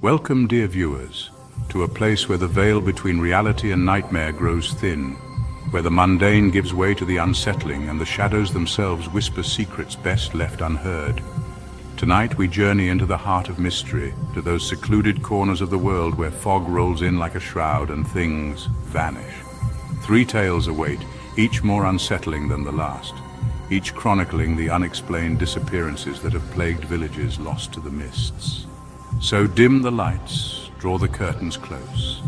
Welcome, dear viewers, to a place where the veil between reality and nightmare grows thin, where the mundane gives way to the unsettling and the shadows themselves whisper secrets best left unheard. Tonight we journey into the heart of mystery, to those secluded corners of the world where fog rolls in like a shroud and things vanish. 3 tales await, each more unsettling than the last, each chronicling the unexplained disappearances that have plagued villages lost to the mists. So dim the lights, draw the curtains close,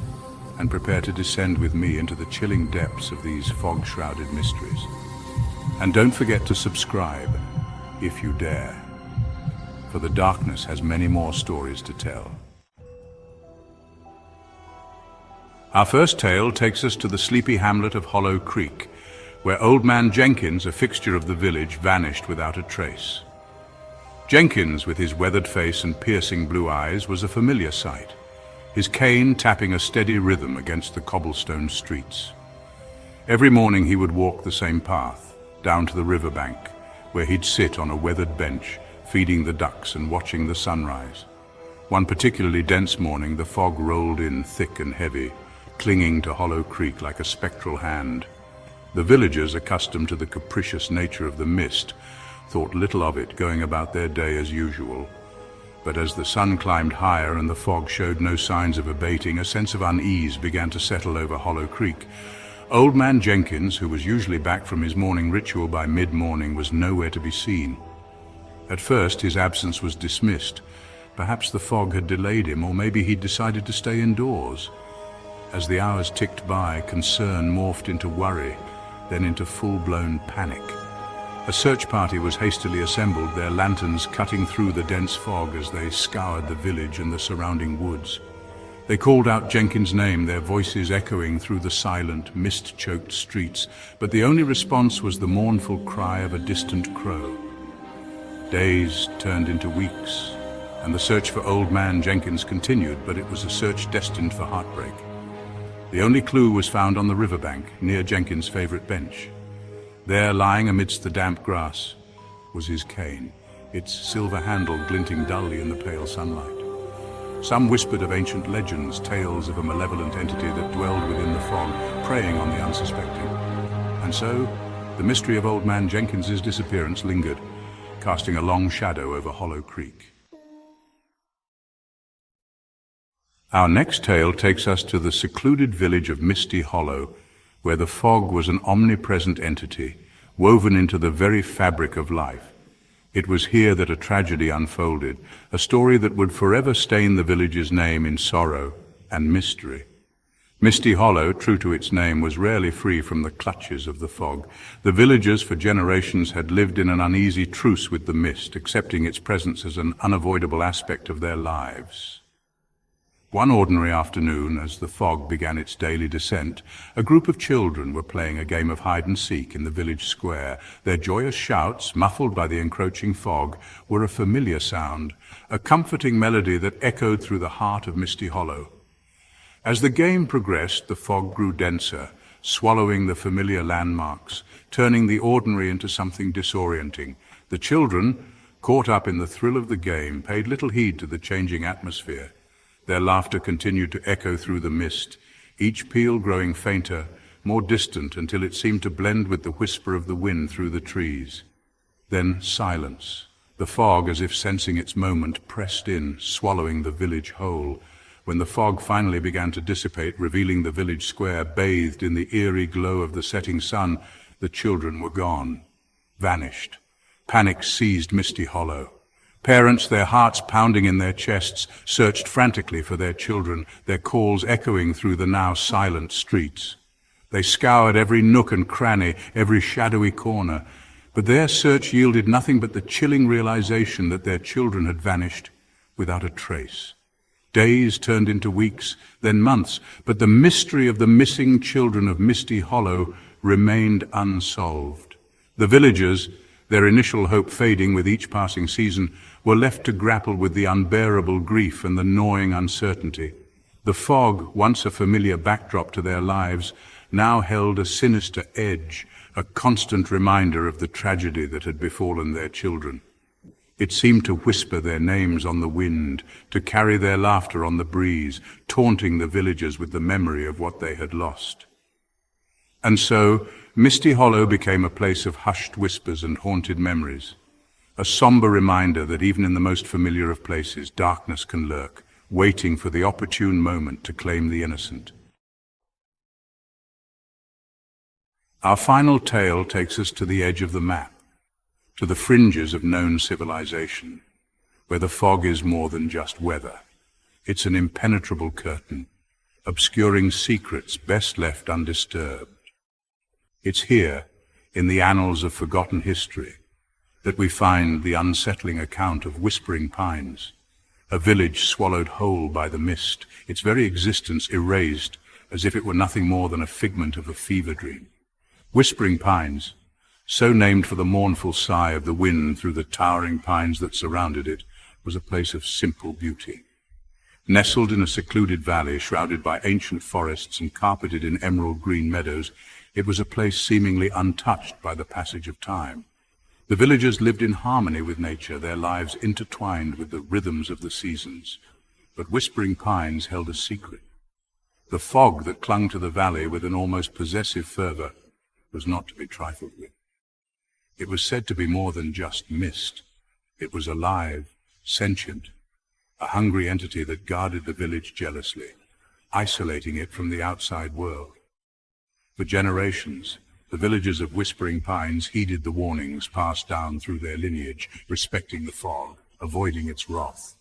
and prepare to descend with me into the chilling depths of these fog-shrouded mysteries. And don't forget to subscribe, if you dare, for the darkness has many more stories to tell. Our first tale takes us to the sleepy hamlet of Hollow Creek, where Old Man Jenkins, a fixture of the village, vanished without a trace. Jenkins, with his weathered face and piercing blue eyes, was a familiar sight, his cane tapping a steady rhythm against the cobblestone streets. Every morning he would walk the same path, down to the riverbank, where he'd sit on a weathered bench, feeding the ducks and watching the sunrise. One particularly dense morning, the fog rolled in thick and heavy, clinging to Hollow Creek like a spectral hand. The villagers, accustomed to the capricious nature of the mist, thought little of it, going about their day as usual. But as the sun climbed higher and the fog showed no signs of abating, a sense of unease began to settle over Hollow Creek. Old Man Jenkins, who was usually back from his morning ritual by mid-morning, was nowhere to be seen. At first his absence was dismissed. Perhaps the fog had delayed him, or maybe he'd decided to stay indoors. As the hours ticked by, concern morphed into worry, then into full-blown panic. A search party was hastily assembled, their lanterns cutting through the dense fog as they scoured the village and the surrounding woods. They called out Jenkins' name, their voices echoing through the silent, mist-choked streets, but the only response was the mournful cry of a distant crow. Days turned into weeks, and the search for Old Man Jenkins continued, but it was a search destined for heartbreak. The only clue was found on the riverbank, near Jenkins' favorite bench. There, lying amidst the damp grass, was his cane, its silver handle glinting dully in the pale sunlight. Some whispered of ancient legends, tales of a malevolent entity that dwelled within the fog, preying on the unsuspecting. And so, the mystery of Old Man Jenkins' disappearance lingered, casting a long shadow over Hollow Creek. Our next tale takes us to the secluded village of Misty Hollow, where the fog was an omnipresent entity, woven into the very fabric of life. It was here that a tragedy unfolded, a story that would forever stain the village's name in sorrow and mystery. Misty Hollow, true to its name, was rarely free from the clutches of the fog. The villagers for generations had lived in an uneasy truce with the mist, accepting its presence as an unavoidable aspect of their lives. One ordinary afternoon, as the fog began its daily descent, a group of children were playing a game of hide-and-seek in the village square. Their joyous shouts, muffled by the encroaching fog, were a familiar sound, a comforting melody that echoed through the heart of Misty Hollow. As the game progressed, the fog grew denser, swallowing the familiar landmarks, turning the ordinary into something disorienting. The children, caught up in the thrill of the game, paid little heed to the changing atmosphere. Their laughter continued to echo through the mist, each peal growing fainter, more distant, until it seemed to blend with the whisper of the wind through the trees. Then silence. The fog, as if sensing its moment, pressed in, swallowing the village whole. When the fog finally began to dissipate, revealing the village square bathed in the eerie glow of the setting sun, the children were gone, vanished. Panic seized Misty Hollow. Parents, their hearts pounding in their chests, searched frantically for their children, their calls echoing through the now silent streets. They scoured every nook and cranny, every shadowy corner, but their search yielded nothing but the chilling realization that their children had vanished without a trace. Days turned into weeks, then months, but the mystery of the missing children of Misty Hollow remained unsolved. The villagers, their initial hope fading with each passing season, were left to grapple with the unbearable grief and the gnawing uncertainty. The fog, once a familiar backdrop to their lives, now held a sinister edge, a constant reminder of the tragedy that had befallen their children. It seemed to whisper their names on the wind, to carry their laughter on the breeze, taunting the villagers with the memory of what they had lost. And so, Misty Hollow became a place of hushed whispers and haunted memories, a somber reminder that even in the most familiar of places, darkness can lurk, waiting for the opportune moment to claim the innocent. Our final tale takes us to the edge of the map, to the fringes of known civilization, where the fog is more than just weather. It's an impenetrable curtain, obscuring secrets best left undisturbed. It's here, in the annals of forgotten history, that we find the unsettling account of Whispering Pines, a village swallowed whole by the mist, its very existence erased as if it were nothing more than a figment of a fever dream. Whispering Pines, so named for the mournful sigh of the wind through the towering pines that surrounded it, was a place of simple beauty. Nestled in a secluded valley, shrouded by ancient forests and carpeted in emerald green meadows, it was a place seemingly untouched by the passage of time. The villagers lived in harmony with nature, their lives intertwined with the rhythms of the seasons. But Whispering Pines held a secret. The fog that clung to the valley with an almost possessive fervor was not to be trifled with. It was said to be more than just mist. It was alive, sentient, a hungry entity that guarded the village jealously, isolating it from the outside world. For generations, the villagers of Whispering Pines heeded the warnings passed down through their lineage, respecting the fog, avoiding its wrath.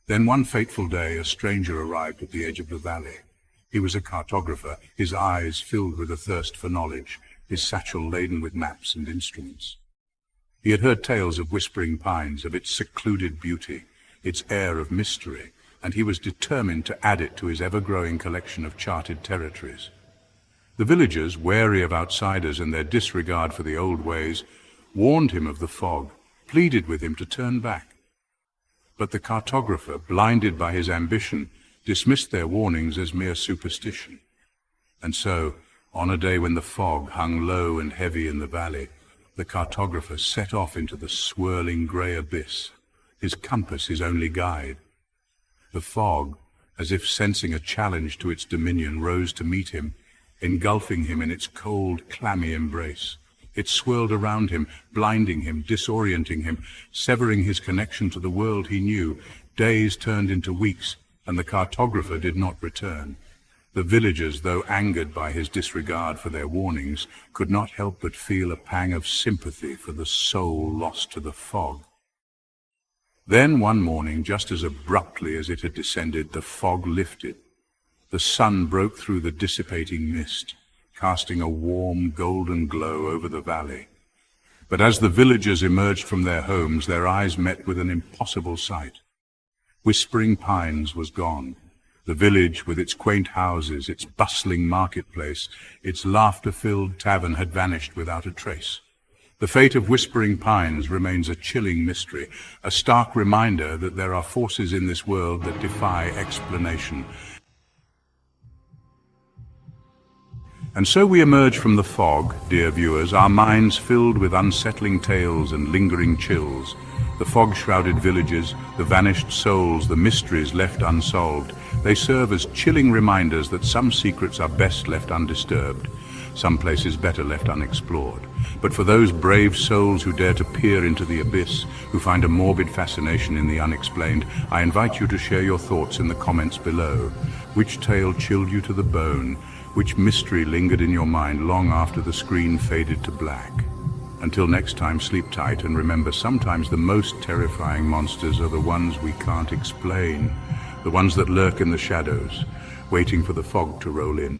Then one fateful day, a stranger arrived at the edge of the valley. He was a cartographer, his eyes filled with a thirst for knowledge, his satchel laden with maps and instruments. He had heard tales of Whispering Pines, of its secluded beauty, its air of mystery, and he was determined to add it to his ever-growing collection of charted territories. The villagers, wary of outsiders and their disregard for the old ways, warned him of the fog, pleaded with him to turn back. But the cartographer, blinded by his ambition, dismissed their warnings as mere superstition. And so, on a day when the fog hung low and heavy in the valley, the cartographer set off into the swirling grey abyss, his compass his only guide. The fog, as if sensing a challenge to its dominion, rose to meet him, engulfing him in its cold, clammy embrace. It swirled around him, blinding him, disorienting him, severing his connection to the world he knew. Days turned into weeks, and the cartographer did not return. The villagers, though angered by his disregard for their warnings, could not help but feel a pang of sympathy for the soul lost to the fog. Then one morning, just as abruptly as it had descended, the fog lifted. The sun broke through the dissipating mist, casting a warm, golden glow over the valley. But as the villagers emerged from their homes, their eyes met with an impossible sight. Whispering Pines was gone. The village, with its quaint houses, its bustling marketplace, its laughter-filled tavern, had vanished without a trace. The fate of Whispering Pines remains a chilling mystery, a stark reminder that there are forces in this world that defy explanation. And so we emerge from the fog, dear viewers, our minds filled with unsettling tales and lingering chills. The fog-shrouded villages, the vanished souls, the mysteries left unsolved, they serve as chilling reminders that some secrets are best left undisturbed, some places better left unexplored. But for those brave souls who dare to peer into the abyss, who find a morbid fascination in the unexplained, I invite you to share your thoughts in the comments below. Which tale chilled you to the bone? Which mystery lingered in your mind long after the screen faded to black? Until next time, sleep tight and remember, sometimes the most terrifying monsters are the ones we can't explain, the ones that lurk in the shadows, waiting for the fog to roll in.